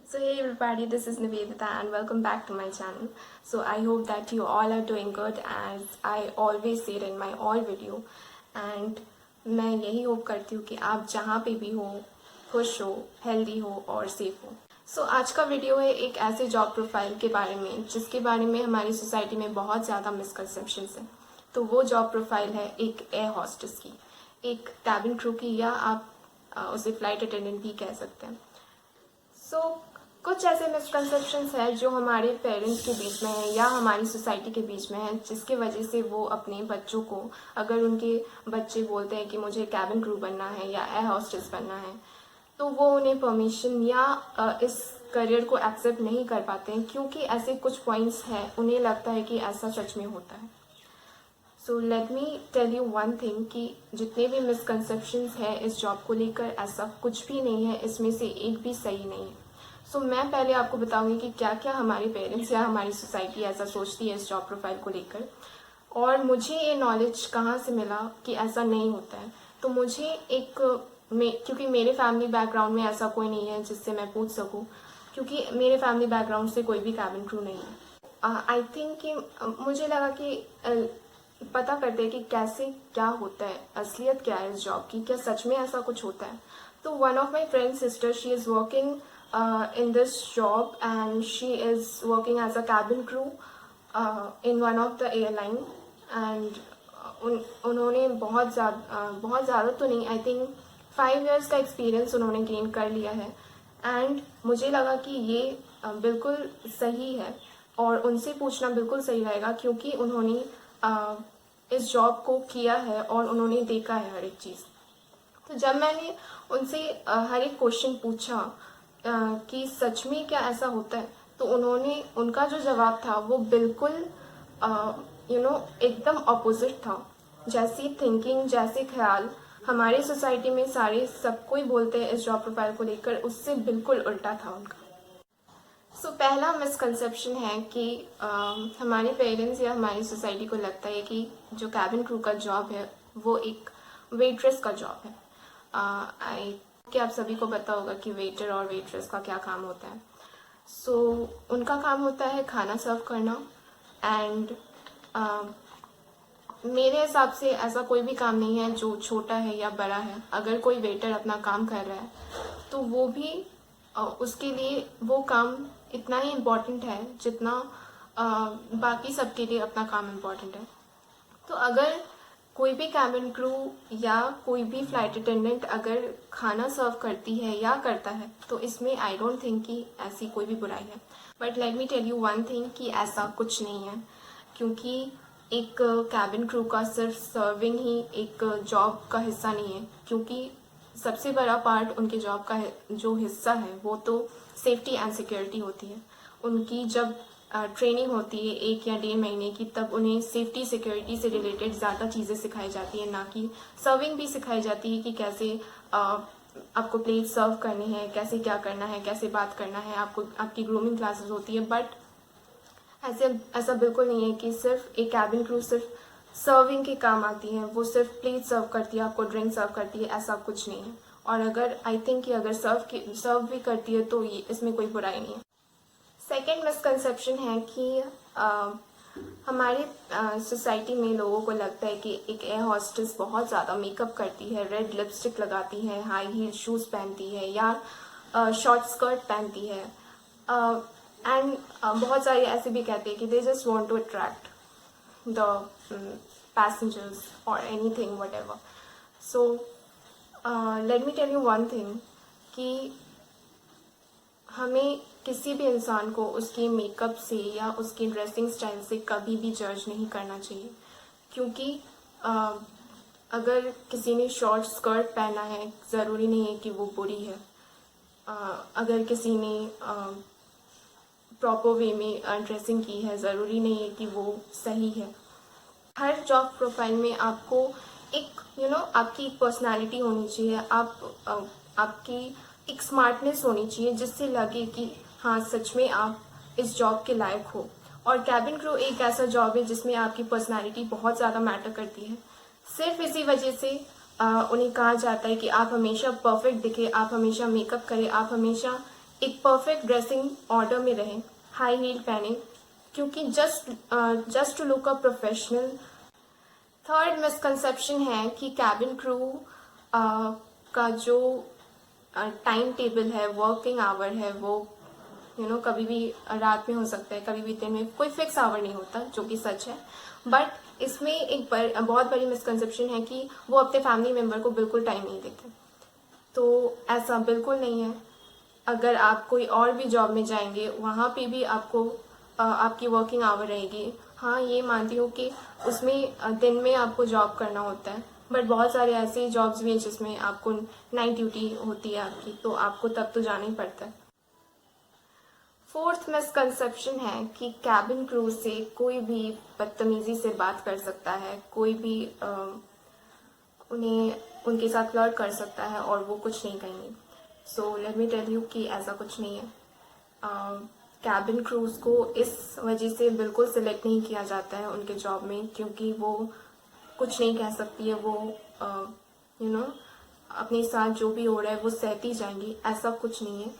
So hey everybody, this is Nivedita and welcome back to my channel. So I hope that you all are doing good as I always say in my all video and मैं यही hope करती हूँ कि आप जहाँ पे भी हो खुश हो, हेल्दी हो और सेफ हो। सो आज का वीडियो है एक ऐसे जॉब प्रोफाइल के बारे में जिसके बारे में हमारी सोसाइटी में बहुत ज़्यादा मिसकंसेप्शंस हैं। तो वो जॉब प्रोफाइल है एक एयर हॉस्टेस की, एक कैबिन क्रू की, या आप उसे फ्लाइट अटेंडेंट भी कह सकते हैं। कुछ ऐसे मिसकंसेप्शंस हैं जो हमारे पेरेंट्स के बीच में है या हमारी सोसाइटी के बीच में है, जिसके वजह से वो अपने बच्चों को, अगर उनके बच्चे बोलते हैं कि मुझे कैबिन क्रू बनना है या एयर हॉस्टेस बनना है, तो वो उन्हें परमिशन या इस करियर को एक्सेप्ट नहीं कर पाते हैं, क्योंकि ऐसे कुछ पॉइंट्स हैं, उन्हें लगता है कि ऐसा सच में होता है। So let me tell you one thing कि जितने भी मिसकंसेप्शंस हैं इस जॉब को लेकर, ऐसा कुछ भी नहीं है, इसमें से एक भी सही नहीं है। मैं पहले आपको बताऊंगी कि क्या क्या हमारे पेरेंट्स या हमारी सोसाइटी ऐसा सोचती है इस जॉब प्रोफाइल को लेकर, और मुझे ये नॉलेज कहाँ से मिला कि ऐसा नहीं होता है। तो मुझे क्योंकि मेरे फैमिली बैकग्राउंड में ऐसा कोई नहीं है जिससे मैं पूछ सकूं, क्योंकि मेरे फैमिली बैकग्राउंड से कोई भी कैबिन क्रू नहीं है। आई थिंक कि मुझे लगा कि पता करते हैं कि कैसे क्या होता है, असलियत क्या है इस जॉब की, क्या सच में ऐसा कुछ होता है। तो one of my friend sister, she is working in this job and she is working as a cabin crew in one of the airline and उन्होंने बहुत ज़्यादा तो नहीं, आई थिंक 5 years का एक्सपीरियंस उन्होंने गेन कर लिया है। एंड मुझे लगा कि ये बिल्कुल सही है और उनसे पूछना बिल्कुल सही रहेगा, क्योंकि उन्होंने इस जॉब को किया है और उन्होंने देखा है हर एक चीज़। तो जब मैंने उनसे हर एक क्वेश्चन पूछा कि सच में क्या ऐसा होता है, तो उनका जो जवाब था वो बिल्कुल एकदम अपोजिट था। जैसी थिंकिंग, जैसे ख्याल हमारी सोसाइटी में सब कोई बोलते हैं इस जॉब प्रोफाइल को लेकर, उससे बिल्कुल उल्टा था उनका। पहला मिसकंसेप्शन है कि हमारे पेरेंट्स या हमारी सोसाइटी को लगता है कि जो कैबिन क्रू का जॉब है वो एक वेट्रेस का जॉब है। कि आप सभी को पता होगा कि वेटर और वेट्रेस का क्या काम होता है। उनका काम होता है खाना सर्व करना। एंड मेरे हिसाब से ऐसा कोई भी काम नहीं है जो छोटा है या बड़ा है। अगर कोई वेटर अपना काम कर रहा है तो वो भी उसके लिए वो काम इतना ही इम्पोर्टेंट है जितना बाकी सबके लिए अपना काम इम्पोर्टेंट है। तो अगर कोई भी कैबिन क्रू या कोई भी फ्लाइट अटेंडेंट अगर खाना सर्व करती है या करता है, तो इसमें आई डोंट थिंक कि ऐसी कोई भी बुराई है। But let me tell you one thing कि ऐसा कुछ नहीं है, क्योंकि एक कैबिन क्रू का सिर्फ सर्विंग ही एक जॉब का हिस्सा नहीं है, क्योंकि सबसे बड़ा पार्ट उनके जॉब का जो हिस्सा है वो तो सेफ्टी एंड सिक्योरिटी होती है। उनकी जब ट्रेनिंग होती है 1 या 1.5 महीने की, तब उन्हें सेफ्टी सिक्योरिटी से रिलेटेड ज़्यादा चीज़ें सिखाई जाती है, ना कि सर्विंग भी सिखाई जाती है कि कैसे आपको प्लेट सर्व करनी है, कैसे क्या करना है, कैसे बात करना है, आपकी ग्रूमिंग क्लासेस होती है। बट ऐसा बिल्कुल नहीं है कि सिर्फ एक कैबिन क्रू सिर्फ सर्विंग के काम आती है, वो सिर्फ प्लेट सर्व करती है, आपको ड्रिंक सर्व करती है, ऐसा कुछ नहीं है। और अगर आई थिंक कि अगर सर्व भी करती है तो इसमें कोई बुराई नहीं है। सेकेंड मिसकंसेप्शन है कि हमारे सोसाइटी में लोगों को लगता है कि एक एयर हॉस्टेस बहुत ज़्यादा मेकअप करती है, रेड लिपस्टिक लगाती है, हाई हील शूज़ पहनती है या शॉर्ट स्कर्ट पहनती है। एंड बहुत सारे ऐसे भी कहते हैं कि they just want to attract the passengers और anything whatever. So let me tell you one thing कि हमें किसी भी इंसान को उसके मेकअप से या उसकी ड्रेसिंग स्टाइल से कभी भी जज नहीं करना चाहिए, क्योंकि अगर किसी ने शॉर्ट स्कर्ट पहना है ज़रूरी नहीं है कि वो बुरी है। अगर किसी ने प्रॉपर वे में ड्रेसिंग की है ज़रूरी नहीं है कि वो सही है। हर जॉब प्रोफाइल में आपको एक आपकी एक पर्सनैलिटी होनी चाहिए, आपकी एक स्मार्टनेस होनी चाहिए, जिससे लगे कि हाँ सच में आप इस जॉब के लायक हो। और कैबिन क्रू एक ऐसा जॉब है जिसमें आपकी पर्सनालिटी बहुत ज़्यादा मैटर करती है। सिर्फ इसी वजह से उन्हें कहा जाता है कि आप हमेशा परफेक्ट दिखे, आप हमेशा मेकअप करें, आप हमेशा एक परफेक्ट ड्रेसिंग ऑर्डर में रहें, हाई हील पहने, क्योंकि just to look a professional. Third misconception है कि कैबिन क्रू का जो टाइम टेबल है, वर्किंग आवर है, वो कभी भी रात में हो सकता है, कभी भी दिन में, कोई फिक्स आवर नहीं होता, जो कि सच है। बट इसमें एक बहुत बड़ी मिसकंसेप्शन है कि वो अपने फैमिली मेम्बर को बिल्कुल टाइम नहीं देते। तो ऐसा बिल्कुल नहीं है। अगर आप कोई और भी जॉब में जाएंगे, वहाँ पे भी आपको आपकी वर्किंग आवर रहेगी। हाँ, ये मानती हूँ कि उसमें दिन में आपको जॉब करना होता है, बट बहुत सारे ऐसे जॉब्स भी हैं जिसमें आपको नाइट ड्यूटी होती है आपकी, तो आपको तब तो जाना ही पड़ता है। फोर्थ मिसकंसेप्शन है कि कैबिन क्रू से कोई भी बदतमीजी से बात कर सकता है, कोई भी उन्हें उनके साथ फ्लर्ट कर सकता है और वो कुछ नहीं कहेंगे। So let me tell you कि ऐसा कुछ नहीं है। कैबिन क्रूज को इस वजह से बिल्कुल सिलेक्ट नहीं किया जाता है उनके जॉब में, क्योंकि वो कुछ नहीं कह सकती है, वो अपने साथ जो भी हो रहा है वो सहती जाएंगी। ऐसा कुछ नहीं है,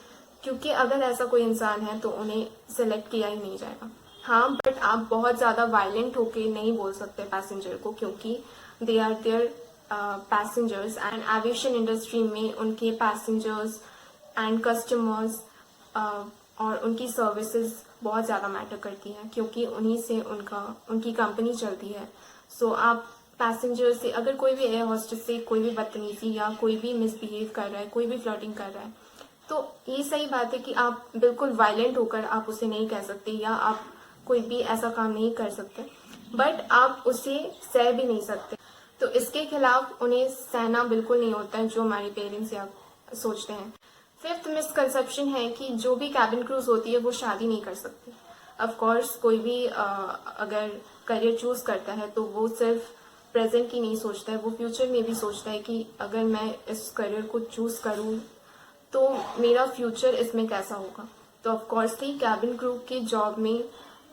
क्योंकि अगर ऐसा कोई इंसान है तो उन्हें सिलेक्ट किया ही नहीं जाएगा। हाँ, बट आप बहुत ज़्यादा वायलेंट होके नहीं बोल सकते पैसेंजर को, क्योंकि they are their passengers, and aviation industry में उनके पैसेंजर्स एंड कस्टमर्स और उनकी सर्विसेज बहुत ज़्यादा मैटर करती हैं, क्योंकि उन्हीं से उनकी कंपनी चलती है। सो आप पैसेंजर से, अगर कोई भी एयर होस्टेस से कोई भी बदतमीजी या कोई भी मिसबिहेव कर रहा है, कोई भी फ्लर्टिंग कर रहा है, तो ये सही बात है कि आप बिल्कुल वायलेंट होकर आप उसे नहीं कह सकते, या आप कोई भी ऐसा काम नहीं कर सकते, बट आप उसे सह भी नहीं सकते। तो इसके खिलाफ उन्हें सहना बिल्कुल नहीं होता है, जो हमारे पेरेंट्स या सोचते हैं। फिफ्थ मिसकंसेप्शन है कि जो भी कैबिन क्रूज होती है वो शादी नहीं कर सकती। ऑफ कोर्स कोई भी अगर करियर चूज करता है तो वो सिर्फ प्रेजेंट की नहीं सोचता है, वो फ्यूचर में भी सोचता है कि अगर मैं इस करियर को चूज करूँ तो मेरा फ्यूचर इसमें कैसा होगा। तो ऑफ कोर्सली कैबिन क्रू के जॉब में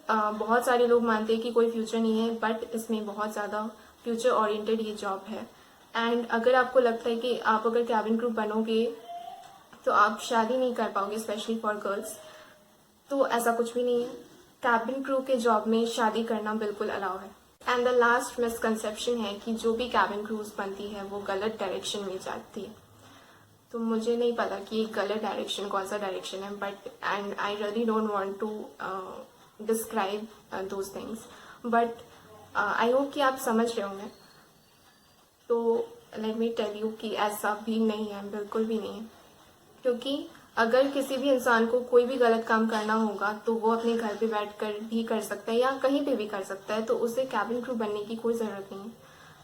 बहुत सारे लोग मानते हैं कि कोई फ्यूचर नहीं है, बट इसमें बहुत ज़्यादा फ्यूचर ओरिएंटेड ये जॉब है। एंड अगर आपको लगता है कि आप अगर कैबिन क्रू बनोगे तो आप शादी नहीं कर पाओगे, स्पेशली फॉर गर्ल्स, तो ऐसा कुछ भी नहीं है। कैबिन क्रू के जॉब में शादी करना बिल्कुल अलाउ है। एंड द लास्ट मिसकंसेप्शन है कि जो भी कैबिन क्रूज बनती है वो गलत डायरेक्शन में जाती है। तो मुझे नहीं पता कि गलत डायरेक्शन कौन सा डायरेक्शन है, but and I really don't want to describe those things, but I hope कि आप समझ रहे होंगे। तो लेट मी टेल यू कि ऐसा भी नहीं है, बिल्कुल भी नहीं है, क्योंकि अगर किसी भी इंसान को कोई भी गलत काम करना होगा तो वो अपने घर पे बैठकर भी कर सकता है या कहीं पे भी कर सकता है, तो उसे कैबिन क्रू बनने की कोई ज़रूरत नहीं है।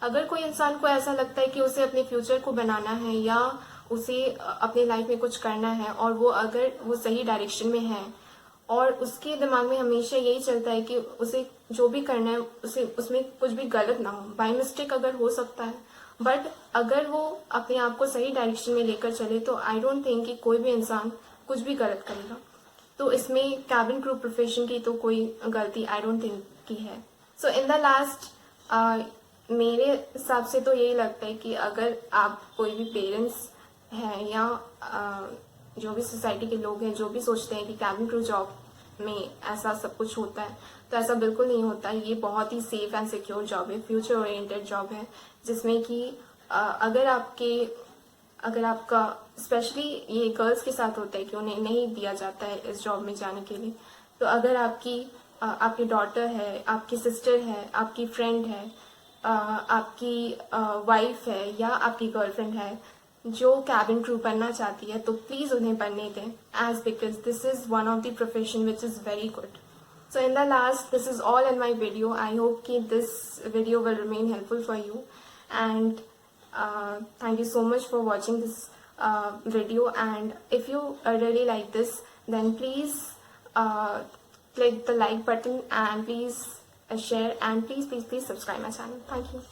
अगर कोई इंसान को ऐसा लगता है कि उसे अपने फ्यूचर को बनाना है या उसे अपने लाइफ में कुछ करना है, और वो अगर वो सही डायरेक्शन में है और उसके दिमाग में हमेशा यही चलता है कि उसे जो भी करना है उसे उसमें कुछ भी गलत ना हो, बाय मिस्टेक अगर हो सकता है, बट अगर वो अपने आप को सही डायरेक्शन में लेकर चले तो आई डोंट थिंक कि कोई भी इंसान कुछ भी गलत करेगा। तो इसमें कैबिन क्रू प्रोफेशन की तो कोई गलती आई डोंट थिंक की है। सो इन द लास्ट मेरे हिसाब से तो यही लगता है कि अगर आप कोई भी पेरेंट्स हैं या जो भी सोसाइटी के लोग हैं जो भी सोचते हैं कि कैबिन क्रू जॉब में ऐसा सब कुछ होता है, तो ऐसा बिल्कुल नहीं होता। ये बहुत ही सेफ एंड सिक्योर जॉब है, फ्यूचर ओरिएंटेड जॉब है, जिसमें कि अगर आपका स्पेशली ये गर्ल्स के साथ होता है कि उन्हें नहीं दिया जाता है इस जॉब में जाने के लिए। तो अगर आपकी डॉटर है, आपकी सिस्टर है, आपकी फ्रेंड है, आपकी वाइफ है या आपकी गर्लफ्रेंड है जो कैबिन क्रू बनना चाहती है, तो प्लीज़ उन्हें बनने दें, as because this is one of the profession which is very good. So in the last, this is all in my video. I hope कि this video will remain helpful for you, and thank you so much for watching this video. And if you really like this, then please click the like button and please share, and please subscribe my channel. Thank you.